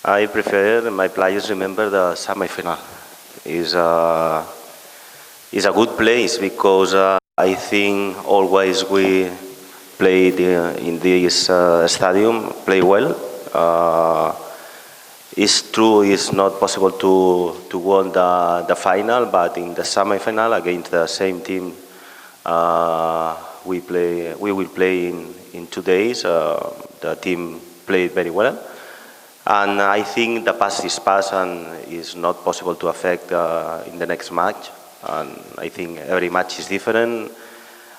I prefer my players remember the semi-final. Is a good place because I think always we played in this stadium, play well. It's true it's not possible to win the final, but in the semi-final against the same team we will play in 2 days. The team played very well. And I think the past is past and is not possible to affect in the next match. And I think every match is different.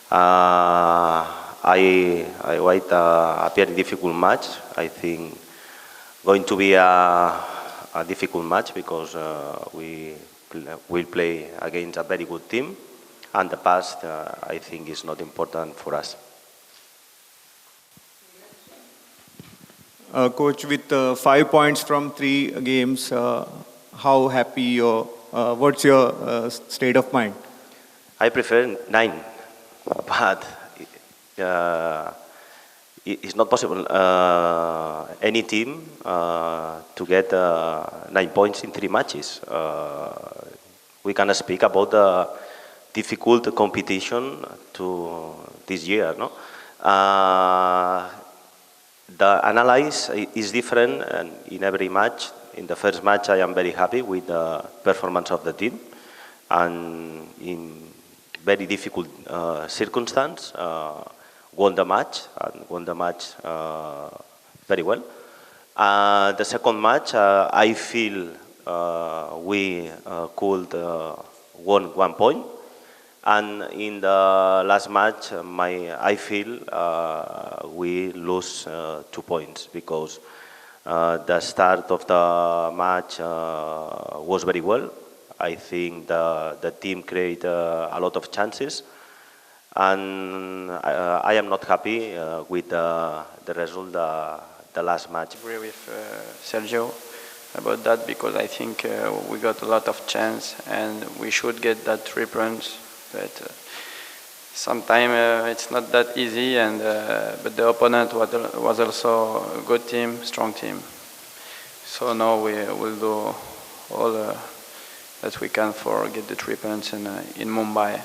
I wait a very difficult match. I think going to be a difficult match because we will play against a very good team. And the past, I think, is not important for us. Coach, with 5 points from 3 games, how happy or what's your state of mind? I prefer 9, but it's not possible. Any team to get 9 points in 3 matches. We can speak about the difficult competition to this year, no? The analysis is different in every match. In the first match, I am very happy with the performance of the team, and in very difficult circumstance, won the match very well. The second match, I feel we could won 1 point. And in the last match, I feel we lose 2 points because the start of the match was very well. I think the team created a lot of chances, and I am not happy with the result the last match. I agree with Sergio about that because I think we got a lot of chance and we should get that 3 points. But sometimes it's not that easy, and but the opponent was also a good team, strong team. So now we will do all that we can for get the 3 points in Mumbai.